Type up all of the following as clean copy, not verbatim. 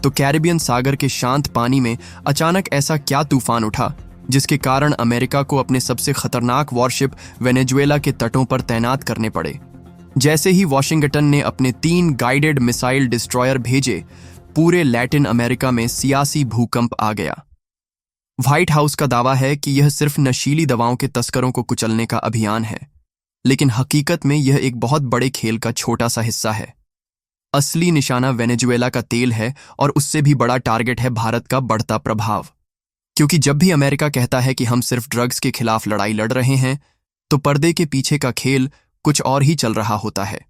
तो कैरिबियन सागर के शांत पानी में अचानक ऐसा क्या तूफान उठा जिसके कारण अमेरिका को अपने सबसे खतरनाक वॉरशिप वेनेजुएला के तटों पर तैनात करने पड़े। जैसे ही वॉशिंगटन ने अपने 3 गाइडेड मिसाइल डिस्ट्रॉयर भेजे, पूरे लैटिन अमेरिका में सियासी भूकंप आ गया। व्हाइट हाउस का दावा है कि यह सिर्फ नशीली दवाओं के तस्करों को कुचलने का अभियान है, लेकिन हकीकत में यह एक बहुत बड़े खेल का छोटा सा हिस्सा है। असली निशाना वेनेजुएला का तेल है और उससे भी बड़ा टारगेट है भारत का बढ़ता प्रभाव। क्योंकि जब भी अमेरिका कहता है कि हम सिर्फ ड्रग्स के खिलाफ लड़ाई लड़ रहे हैं, तो पर्दे के पीछे का खेल कुछ और ही चल रहा होता है।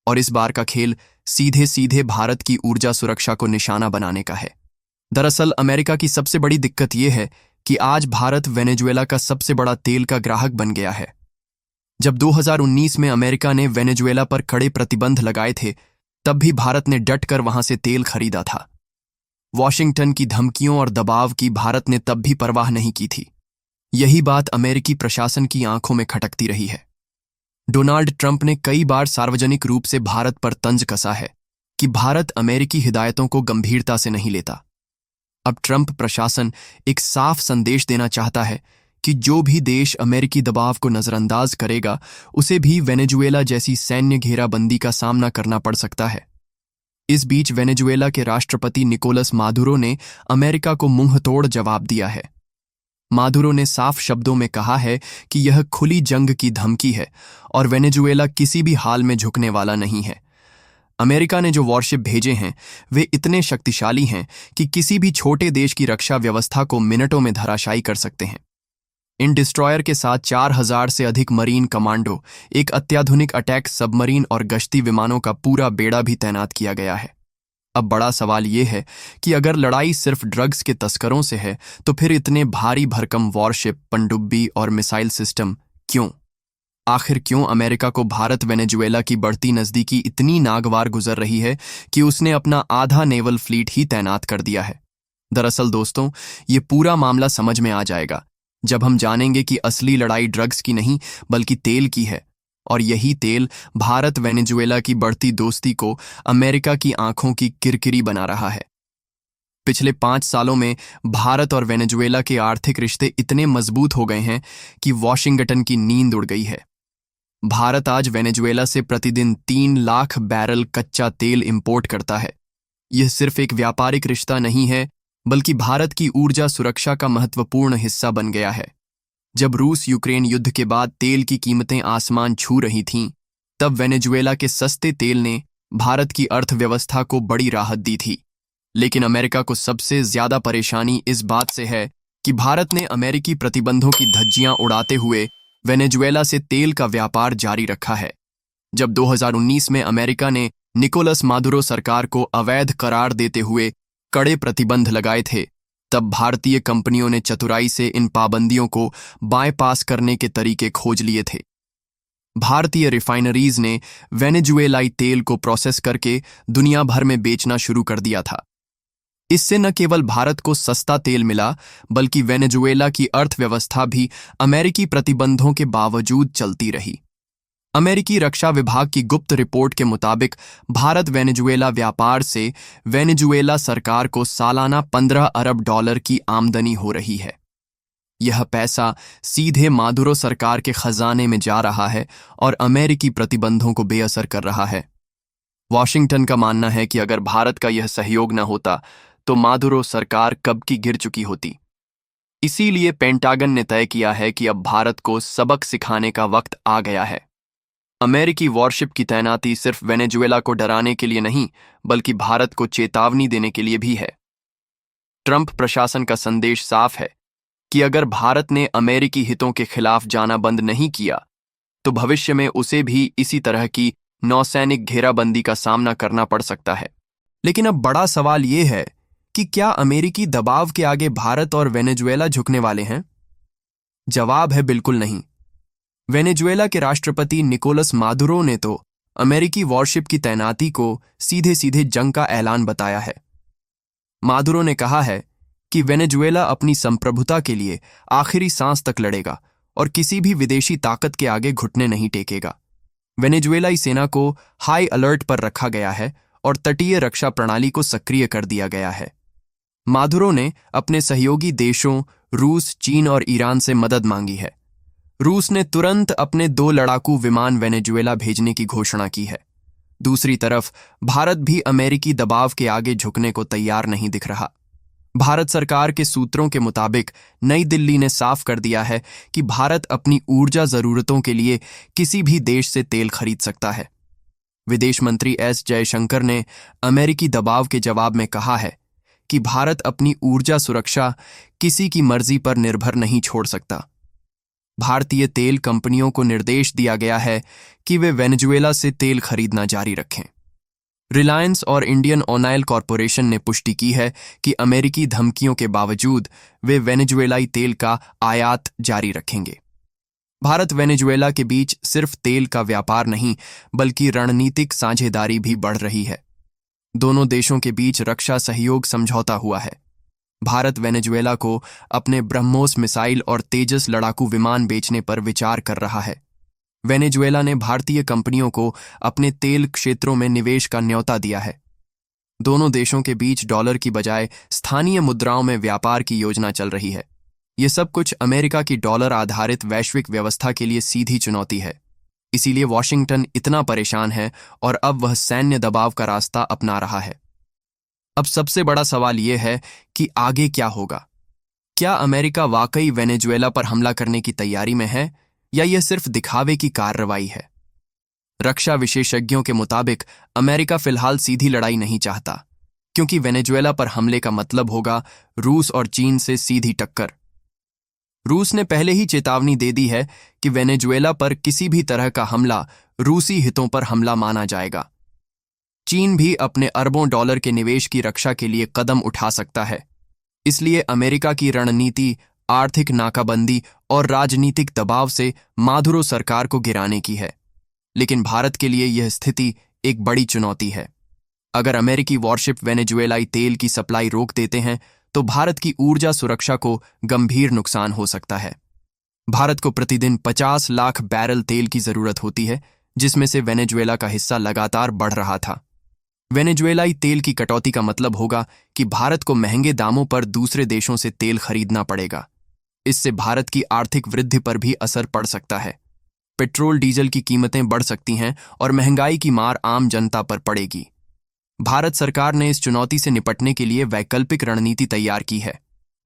और इस बार का खेल सीधे सीधे भारत की ऊर्जा सुरक्षा को निशाना बनाने का है। दरअसल अमेरिका की सबसे बड़ी दिक्कत यह है कि आज भारत वेनेजुएला का सबसे बड़ा तेल का ग्राहक बन गया है। जब 2019 में अमेरिका ने वेनेजुएला पर कड़े प्रतिबंध लगाए थे, तब भी भारत ने डट कर वहां से तेल खरीदा था। वॉशिंगटन की धमकियों और दबाव की भारत ने तब भी परवाह नहीं की थी। यही बात अमेरिकी प्रशासन की आंखों में खटकती रही है। डोनाल्ड ट्रंप ने कई बार सार्वजनिक रूप से भारत पर तंज कसा है कि भारत अमेरिकी हिदायतों को गंभीरता से नहीं लेता। अब ट्रंप प्रशासन एक साफ संदेश देना चाहता है कि जो भी देश अमेरिकी दबाव को नजरअंदाज करेगा, उसे भी वेनेजुएला जैसी सैन्य घेराबंदी का सामना करना पड़ सकता है। इस बीच वेनेजुएला के राष्ट्रपति निकोलस मादुरो ने अमेरिका को मुंहतोड़ जवाब दिया है। मादुरो ने साफ शब्दों में कहा है कि यह खुली जंग की धमकी है और वेनेजुएला किसी भी हाल में झुकने वाला नहीं है। अमेरिका ने जो वॉरशिप भेजे हैं, वे इतने शक्तिशाली हैं कि किसी भी छोटे देश की रक्षा व्यवस्था को मिनटों में धराशायी कर सकते हैं। इन डिस्ट्रॉयर के साथ 4000 से अधिक मरीन कमांडो, एक अत्याधुनिक अटैक सबमरीन और गश्ती विमानों का पूरा बेड़ा भी तैनात किया गया है। अब बड़ा सवाल यह है कि अगर लड़ाई सिर्फ ड्रग्स के तस्करों से है, तो फिर इतने भारी भरकम वॉरशिप, पनडुब्बी और मिसाइल सिस्टम क्यों? आखिर क्यों अमेरिका को भारत वेनेजुएला की बढ़ती नजदीकी इतनी नागवार गुजर रही है कि उसने अपना आधा नेवल फ्लीट ही तैनात कर दिया है? दरअसल दोस्तों, ये पूरा मामला समझ में आ जाएगा जब हम जानेंगे कि असली लड़ाई ड्रग्स की नहीं बल्कि तेल की है, और यही तेल भारत वेनेजुएला की बढ़ती दोस्ती को अमेरिका की आंखों की किरकिरी बना रहा है। पिछले 5 सालों में भारत और वेनेजुएला के आर्थिक रिश्ते इतने मजबूत हो गए हैं कि वॉशिंगटन की नींद उड़ गई है। भारत आज वेनेजुएला से प्रतिदिन 3 लाख बैरल कच्चा तेल इंपोर्ट करता है। यह सिर्फ एक व्यापारिक रिश्ता नहीं है, बल्कि भारत की ऊर्जा सुरक्षा का महत्वपूर्ण हिस्सा बन गया है। जब रूस यूक्रेन युद्ध के बाद तेल की कीमतें आसमान छू रही थीं, तब वेनेजुएला के सस्ते तेल ने भारत की अर्थव्यवस्था को बड़ी राहत दी थी। लेकिन अमेरिका को सबसे ज्यादा परेशानी इस बात से है कि भारत ने अमेरिकी प्रतिबंधों की धज्जियां उड़ाते हुए वेनेजुएला से तेल का व्यापार जारी रखा है। जब 2019 में अमेरिका ने निकोलस मादुरो सरकार को अवैध करार देते हुए कड़े प्रतिबंध लगाए थे, तब भारतीय कंपनियों ने चतुराई से इन पाबंदियों को बायपास करने के तरीके खोज लिए थे। भारतीय रिफाइनरीज ने वेनेजुएलाई तेल को प्रोसेस करके दुनिया भर में बेचना शुरू कर दिया था। इससे न केवल भारत को सस्ता तेल मिला, बल्कि वेनेजुएला की अर्थव्यवस्था भी अमेरिकी प्रतिबंधों के बावजूद चलती रही। अमेरिकी रक्षा विभाग की गुप्त रिपोर्ट के मुताबिक भारत वेनेजुएला व्यापार से वेनेजुएला सरकार को सालाना 15 अरब डॉलर की आमदनी हो रही है। यह पैसा सीधे मादुरो सरकार के खजाने में जा रहा है और अमेरिकी प्रतिबंधों को बेअसर कर रहा है। वॉशिंगटन का मानना है कि अगर भारत का यह सहयोग न होता, तो मादुरो सरकार कब की गिर चुकी होती। इसीलिए पेंटागन ने तय किया है कि अब भारत को सबक सिखाने का वक्त आ गया है। अमेरिकी वॉरशिप की तैनाती सिर्फ वेनेजुएला को डराने के लिए नहीं, बल्कि भारत को चेतावनी देने के लिए भी है। ट्रंप प्रशासन का संदेश साफ है कि अगर भारत ने अमेरिकी हितों के खिलाफ जाना बंद नहीं किया, तो भविष्य में उसे भी इसी तरह की नौसैनिक घेराबंदी का सामना करना पड़ सकता है। लेकिन अब बड़ा सवाल यह है कि क्या अमेरिकी दबाव के आगे भारत और वेनेजुएला झुकने वाले हैं? जवाब है बिल्कुल नहीं। वेनेजुएला के राष्ट्रपति निकोलस मादुरो ने तो अमेरिकी वॉरशिप की तैनाती को सीधे सीधे जंग का ऐलान बताया है। मादुरो ने कहा है कि वेनेजुएला अपनी संप्रभुता के लिए आखिरी सांस तक लड़ेगा और किसी भी विदेशी ताकत के आगे घुटने नहीं टेकेगा। वेनेजुएलाई सेना को हाई अलर्ट पर रखा गया है और तटीय रक्षा प्रणाली को सक्रिय कर दिया गया है। मादुरो ने अपने सहयोगी देशों रूस, चीन और ईरान से मदद मांगी है। रूस ने तुरंत अपने 2 लड़ाकू विमान वेनेजुएला भेजने की घोषणा की है। दूसरी तरफ भारत भी अमेरिकी दबाव के आगे झुकने को तैयार नहीं दिख रहा। भारत सरकार के सूत्रों के मुताबिक नई दिल्ली ने साफ कर दिया है कि भारत अपनी ऊर्जा जरूरतों के लिए किसी भी देश से तेल खरीद सकता है। विदेश मंत्री एस जयशंकर ने अमेरिकी दबाव के जवाब में कहा है कि भारत अपनी ऊर्जा सुरक्षा किसी की मर्जी पर निर्भर नहीं छोड़ सकता। भारतीय तेल कंपनियों को निर्देश दिया गया है कि वे वेनेजुएला से तेल खरीदना जारी रखें। रिलायंस और इंडियन ऑयल कॉरपोरेशन ने पुष्टि की है कि अमेरिकी धमकियों के बावजूद वे वेनेजुएलाई तेल का आयात जारी रखेंगे। भारत वेनेजुएला के बीच सिर्फ तेल का व्यापार नहीं, बल्कि रणनीतिक साझेदारी भी बढ़ रही है। दोनों देशों के बीच रक्षा सहयोग समझौता हुआ है। भारत वेनेजुएला को अपने ब्रह्मोस मिसाइल और तेजस लड़ाकू विमान बेचने पर विचार कर रहा है। वेनेजुएला ने भारतीय कंपनियों को अपने तेल क्षेत्रों में निवेश का न्योता दिया है। दोनों देशों के बीच डॉलर की बजाय स्थानीय मुद्राओं में व्यापार की योजना चल रही है। यह सब कुछ अमेरिका की डॉलर आधारित वैश्विक व्यवस्था के लिए सीधी चुनौती है। इसीलिए वॉशिंगटन इतना परेशान है और अब वह सैन्य दबाव का रास्ता अपना रहा है। अब सबसे बड़ा सवाल यह है कि आगे क्या होगा। क्या अमेरिका वाकई वेनेजुएला पर हमला करने की तैयारी में है या यह सिर्फ दिखावे की कार्रवाई है? रक्षा विशेषज्ञों के मुताबिक अमेरिका फिलहाल सीधी लड़ाई नहीं चाहता, क्योंकि वेनेजुएला पर हमले का मतलब होगा रूस और चीन से सीधी टक्कर। रूस ने पहले ही चेतावनी दे दी है कि वेनेजुएला पर किसी भी तरह का हमला रूसी हितों पर हमला माना जाएगा। चीन भी अपने अरबों डॉलर के निवेश की रक्षा के लिए कदम उठा सकता है। इसलिए अमेरिका की रणनीति आर्थिक नाकाबंदी और राजनीतिक दबाव से मादुरो सरकार को गिराने की है। लेकिन भारत के लिए यह स्थिति एक बड़ी चुनौती है। अगर अमेरिकी वॉरशिप वेनेजुएलाई तेल की सप्लाई रोक देते हैं तो भारत की ऊर्जा सुरक्षा को गंभीर नुकसान हो सकता है। भारत को प्रतिदिन 50 लाख बैरल तेल की जरूरत होती है, जिसमें से वेनेजुएला का हिस्सा लगातार बढ़ रहा था। वेनेजुएलाई तेल की कटौती का मतलब होगा कि भारत को महंगे दामों पर दूसरे देशों से तेल खरीदना पड़ेगा। इससे भारत की आर्थिक वृद्धि पर भी असर पड़ सकता है। पेट्रोल डीजल की कीमतें बढ़ सकती हैं और महंगाई की मार आम जनता पर पड़ेगी। भारत सरकार ने इस चुनौती से निपटने के लिए वैकल्पिक रणनीति तैयार की है।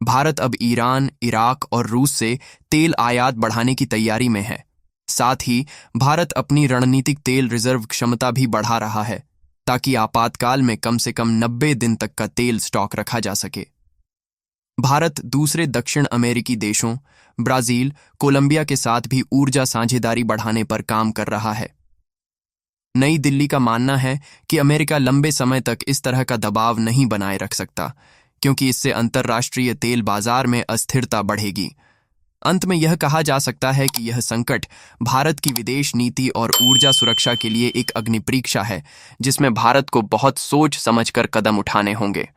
भारत अब ईरान, इराक और रूस से तेल आयात बढ़ाने की तैयारी में है। साथ ही भारत अपनी रणनीतिक तेल रिजर्व क्षमता भी बढ़ा रहा है, ताकि आपातकाल में कम से कम 90 दिन तक का तेल स्टॉक रखा जा सके। भारत दूसरे दक्षिण अमेरिकी देशों ब्राजील, कोलंबिया के साथ भी ऊर्जा साझेदारी बढ़ाने पर काम कर रहा है। नई दिल्ली का मानना है कि अमेरिका लंबे समय तक इस तरह का दबाव नहीं बनाए रख सकता, क्योंकि इससे अंतर्राष्ट्रीय तेल बाजार में अस्थिरता बढ़ेगी। अंत में यह कहा जा सकता है कि यह संकट भारत की विदेश नीति और ऊर्जा सुरक्षा के लिए एक अग्निपरीक्षा है, जिसमें भारत को बहुत सोच समझकर कदम उठाने होंगे।